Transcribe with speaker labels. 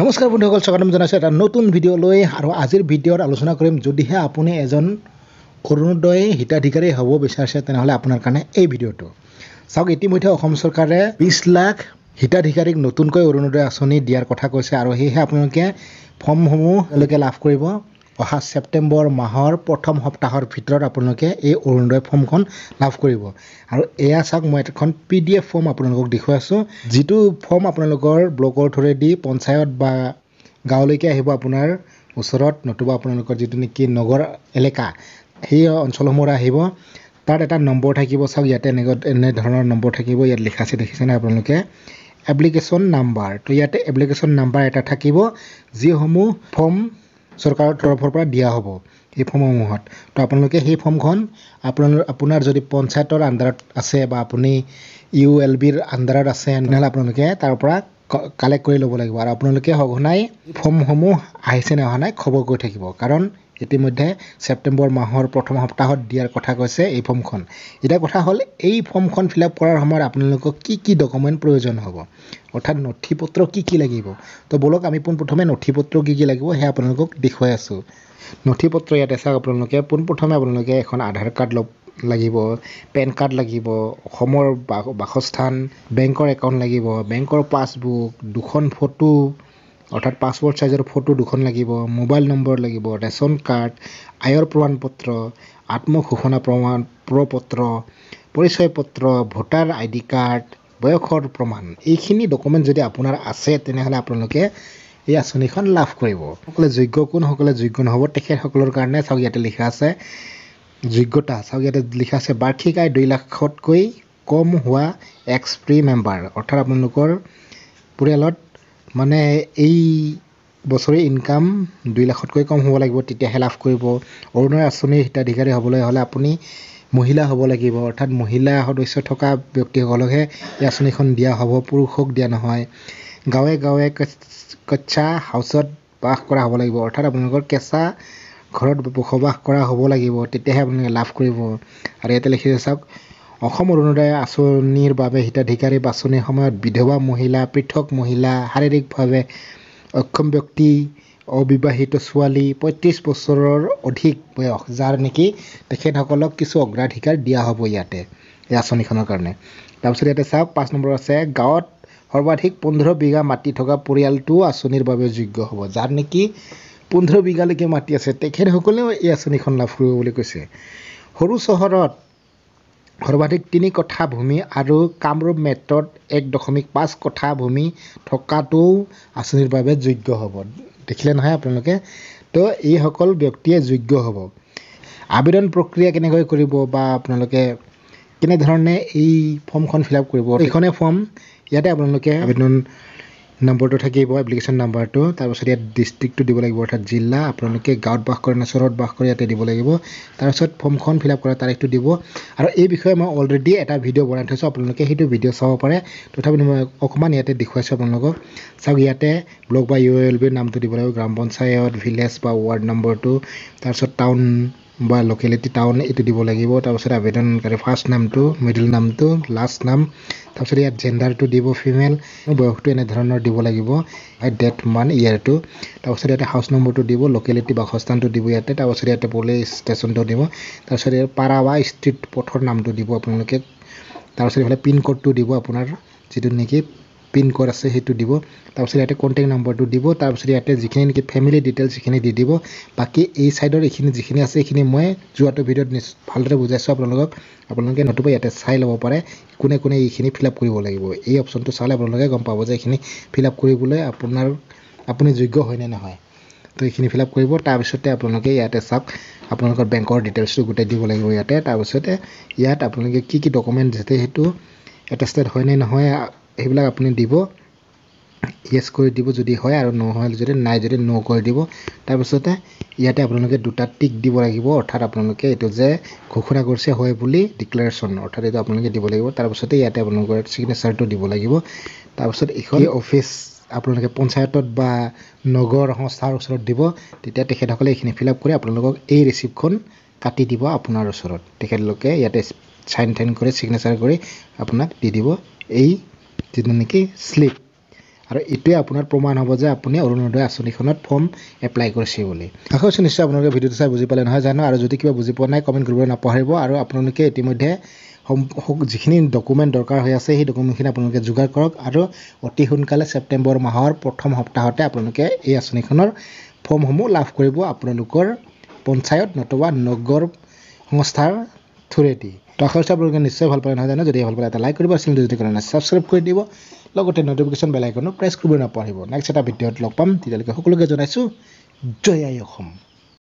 Speaker 1: নমস্কাৰ বন্ধুসকল, স্বাগতম জনাইছোঁ এটা নতুন ভিডিঅ' লৈ। আৰু আজিৰ ভিডিঅ'ত আলোচনা কৰিম, যদিহে আপুনি এজন অৰুণোদয় হিতাধিকাৰী হ'ব বিচাৰিছে তেনেহ'লে আপোনাৰ কাৰণে এই ভিডিঅ'টো চাওক। ইতিমধ্যে অসম চৰকাৰে 20 লাখ হিতাধিকাৰীক নতুনকৈ অৰুণোদয় আঁচনি দিয়াৰ কথা কৈছে, আৰু সেয়েহে আপোনালোকে ফৰ্মসমূহ তেওঁলোকে লাভ কৰিব অহা ছেপ্টেম্বৰ মাহৰ প্ৰথম সপ্তাহৰ ভিতৰত। আপোনালোকে এই অৰুণোদয় ফৰ্মখন লাভ কৰিব। আৰু এয়া চাওক, মই এখন PDF ফৰ্ম আপোনালোকক দেখুৱাই আছোঁ, যিটো ফৰ্ম আপোনালোকৰ ব্লকৰ থ্ৰুৱেদি পঞ্চায়ত বা গাঁৱলৈকে আহিব আপোনাৰ ওচৰত, নতুবা আপোনালোকৰ যিটো নেকি নগৰ এলেকা সেই অঞ্চলসমূহত আহিব। তাত এটা নম্বৰ থাকিব, চাওক ইয়াতে এনেধৰণৰ নম্বৰ থাকিব। ইয়াত লিখা আছে, দেখিছেনে আপোনালোকে, এপ্লিকেশ্যন নাম্বাৰ। তো ইয়াতে এপ্লিকেশ্যন নাম্বাৰ এটা থাকিব, যিসমূহ ফৰ্ম চৰকাৰৰ তৰফৰ পৰা দিয়া হ'ব এই ফৰ্মসমূহত। তো আপোনালোকে সেই ফৰ্মখন আপোনাৰ যদি পঞ্চায়তৰ আণ্ডাৰত আছে বা আপুনি ULBৰ আণ্ডাৰত আছে, তেনেহ'লে আপোনালোকে তাৰ পৰা কালেক্ট কৰি ল'ব লাগিব। আৰু আপোনালোকে সঘনাই ফৰ্মসমূহ আহিছে নে অহা নাই খবৰ কৰি থাকিব, কাৰণ ইতিমধ্যে ছেপ্টেম্বৰ মাহৰ প্ৰথম সপ্তাহত দিয়াৰ কথা কৈছে এই ফৰ্মখন। এতিয়া কথা হ'ল, এই ফৰ্মখন ফিল আপ কৰাৰ সময়ত আপোনালোকক কি ডকুমেণ্ট প্ৰয়োজন হ'ব, অৰ্থাৎ নথি পত্ৰ কি লাগিব। তো বলক আমি পোনপ্ৰথমে নথি পত্ৰ কি লাগিব সেয়া আপোনালোকক দেখুৱাই আছোঁ। নথি পত্ৰ ইয়াতে চাওক, আপোনালোকে পোনপ্ৰথমে আপোনালোকে এখন আধাৰ কাৰ্ড লাগিব, পেন কাৰ্ড লাগিব, অসমৰ বাসস্থান, বেংকৰ একাউণ্ট লাগিব, বেংকৰ পাছবুক, 2খন ফটো অৰ্থাৎ পাছপৰ্ট চাইজৰ ফটো 2খন লাগিব, মোবাইল নম্বৰ লাগিব, ৰেচন কাৰ্ড, আয়ৰ প্ৰমাণপত্ৰ, আত্মঘোষণা প্ৰপত্ৰ, পৰিচয় পত্ৰ, ভোটাৰ ID কাৰ্ড, বয়সৰ প্ৰমাণ। এইখিনি ডকুমেণ্ট যদি আপোনাৰ আছে তেনেহ'লে আপোনালোকে এই আঁচনিখন লাভ কৰিব। সকলে যোগ্য, কোনসকলে যোগ্য নহ'ব তেখেতসকলৰ কাৰণে চাওক ইয়াতে লিখা আছে যোগ্যতা। চাওক ইয়াতে লিখা আছে বাৰ্ষিক আয় 2 লাখতকৈ কম হোৱা এক্স প্ৰি মেম্বাৰ, অৰ্থাৎ আপোনালোকৰ পৰিয়ালত মানে এই বছৰি ইনকাম 2 লাখতকৈ কম হ'ব লাগিব, তেতিয়াহে লাভ কৰিব। অৰুণোদয় আঁচনিৰ হিতাধিকাৰী হ'বলৈ হ'লে আপুনি মহিলা হ'ব লাগিব, অৰ্থাৎ মহিলা সদস্য থকা ব্যক্তিসকলকহে এই আঁচনিখন দিয়া হ'ব, পুৰুষক দিয়া নহয়। গাঁৱে গাঁৱে কচ্ছা হাউচত বাস কৰা হ'ব লাগিব, অৰ্থাৎ আপোনালোকৰ কেঁচা ঘৰত বসবাস কৰা হ'ব লাগিব, তেতিয়াহে আপোনালোকে লাভ কৰিব। আৰু ইয়াতে লিখিছে চাওক, অসম অৰুণোদয় আঁচনিৰ বাবে হিতাধিকাৰী বাছনিৰ সময়ত বিধৱা মহিলা, পৃথক মহিলা, শাৰীৰিকভাৱে অক্ষম ব্যক্তি, অবিবাহিত ছোৱালী, 35 বছৰৰ অধিক বয়স যাৰ নেকি, তেখেতসকলক কিছু অগ্ৰাধিকাৰ দিয়া হ'ব ইয়াতে এই আঁচনিখনৰ কাৰণে। তাৰপিছত ইয়াতে চাওক 5 নম্বৰ আছে, গাঁৱত সৰ্বাধিক 15 বিঘা মাটি থকা পৰিয়ালটো আঁচনিৰ বাবে যোগ্য হ'ব। যাৰ নেকি 15 বিঘালৈকে মাটি আছে তেখেতসকলেও এই আঁচনিখন লাভ কৰিব বুলি কৈছে। সৰু চহৰত সৰ্বাধিক 3 কঠা ভূমি আৰু কামৰূপ মেট্ৰত 1.5 কঠা ভূমি থকাটোও আঁচনিৰ বাবে যোগ্য হ'ব। দেখিলে নহয় আপোনালোকে, তো এইসকল ব্যক্তিয়ে যোগ্য হ'ব। আবেদন প্ৰক্ৰিয়া কেনেকৈ কৰিব বা আপোনালোকে কেনেধৰণে এই ফৰ্মখন ফিল আপ কৰিব, এইখনে ফৰ্ম। ইয়াতে আপোনালোকে আবেদন নম্বৰটো থাকিব, এপ্লিকেশ্যন নাম্বাৰটো, তাৰপিছত ইয়াত ডিষ্ট্ৰিক্টটো দিব লাগিব, অৰ্থাৎ জিলা, আপোনালোকে গাঁৱত বাস কৰে নে চহৰত বাস কৰে ইয়াতে দিব লাগিব। তাৰপিছত ফৰ্মখন ফিল আপ কৰাৰ তাৰিখটো দিব। আৰু এই বিষয়ে মই অলৰেডি এটা ভিডিঅ' বনাই থৈছোঁ, আপোনালোকে সেইটো ভিডিঅ' চাব পাৰে। তথাপি মই অকণমান ইয়াতে দেখুৱাইছোঁ আপোনালোকক। চাওক ইয়াতে ব্লক বা ULBৰ নামটো দিব লাগিব, গ্ৰাম পঞ্চায়ত, ভিলেজ বা ৱাৰ্ড নম্বৰটো, তাৰপিছত টাউন বা লোকেলিটি টাউন এইটো দিব লাগিব। তাৰপিছত আবেদনকাৰী ফাৰ্ষ্ট নামটো, মিডিল নামটো, লাষ্ট নাম, তাৰপিছত ইয়াত জেণ্ডাৰটো দিব ফিমেল, বয়সটো এনেধৰণৰ দিব লাগিব, ডেট মান্থ ইয়েৰটো, তাৰপিছত ইয়াতে হাউচ নম্বৰটো দিব, লোকেলিটি বাসস্থানটো দিব ইয়াতে, তাৰপিছত ইয়াতে পুলিচ ষ্টেচনটো দিব, তাৰপিছত ইয়াত পাৰা বা ষ্ট্ৰীট পথৰ নামটো দিব আপোনালোকে, তাৰপিছত এইফালে পিনক'ডটো দিব, আপোনাৰ যিটো নেকি পিনক'ড আছে সেইটো দিব, তাৰপিছত ইয়াতে কণ্টেক্ট নম্বৰটো দিব, তাৰপিছত ইয়াতে যিখিনি নেকি ফেমিলি ডিটেইলছ সেইখিনি দি দিব। বাকী এই ছাইডৰ এইখিনি যিখিনি আছে এইখিনি মই যোৱাটো ভিডিঅ'ত ভালদৰে বুজাইছোঁ আপোনালোকক, আপোনালোকে নতুবা ইয়াতে চাই ল'ব পাৰে কোনে কোনে এইখিনি ফিল আপ কৰিব লাগিব। এই অপশ্যনটো চালে আপোনালোকে গম পাব যে এইখিনি ফিল আপ কৰিবলৈ আপুনি যোগ্য হয় নে নহয়। তো এইখিনি ফিল আপ কৰিব। তাৰপিছতে আপোনালোকে ইয়াতে চাওক, আপোনালোকৰ বেংকৰ ডিটেইলছটো গোটেই দিব লাগিব ইয়াতে। তাৰপিছতে ইয়াত আপোনালোকে কি ডকুমেণ্ট যাতে সেইটো এটেষ্টেড হয় নে নহয় সেইবিলাক আপুনি দিব, য়েছ কৰি দিব যদি হয়, আৰু নহয় যদি নাই, যদি ন' কৰি দিব। তাৰপিছতে ইয়াতে আপোনালোকে 2টা টিক দিব লাগিব, অৰ্থাৎ আপোনালোকে এইটো যে ঘোষণা কৰিছে হয় বুলি ডিক্লেৰেশ্যন, অৰ্থাৎ এইটো আপোনালোকে দিব লাগিব। তাৰপিছতে ইয়াতে আপোনালোকৰ ছিগনেচাৰটো দিব লাগিব। তাৰপিছত এইখন অফিচ আপোনালোকে পঞ্চায়তত বা নগৰ সংস্থাৰ ওচৰত দিব, তেতিয়া তেখেতসকলে এইখিনি ফিল আপ কৰি আপোনালোকক এই ৰিচিপ্টখন কাটি দিব আপোনাৰ ওচৰত। তেখেতলোকে ইয়াতে চাইন কৰি ছিগনেচাৰ কৰি আপোনাক দি দিব এই যিটো নেকি শ্লিপ। আৰু এইটোৱে আপোনাৰ প্ৰমাণ হ'ব যে আপুনি অৰুণোদয় আঁচনিখনত ফৰ্ম এপ্লাই কৰিছে বুলি আশা কৰিছোঁ নিশ্চয় আপোনালোকে ভিডিঅ'টো চাই বুজি পালে নহয় জানো আৰু যদি কিবা বুজি পোৱা নাই কমেণ্ট কৰিবলৈ নাপাহৰিব আৰু আপোনালোকে ইতিমধ্যে যিখিনি ডকুমেণ্ট দৰকাৰ হৈ আছে সেই ডকুমেণ্টখিনি আপোনালোকে যোগাৰ কৰক আৰু অতি সোনকালে ছেপ্টেম্বৰ মাহৰ প্ৰথম সপ্তাহতে আপোনালোকে এই আঁচনিখনৰ ফৰ্মসমূহ লাভ কৰিব আপোনালোকৰ পঞ্চায়ত নতুবা নগৰ সংস্থাৰ থ্ৰুৱেদি তো আশা কৰিছোঁ আপোনালোকে নিশ্চয় ভাল পালে নহয় জানো যদি ভাল পালে এটা লাইক কৰিব চেনেলটো যদি কৰা নাই ছাবস্ক্ৰাইব কৰি দিব লগতে নটিফিকেশ্যন বেল আইকনো প্ৰেছ কৰিব নাপাহৰিব নেক্সট এটা ভিডিঅ'ত লগ পাম তেতিয়ালৈকে সকলোকে জনাইছোঁ জয় আই অসম।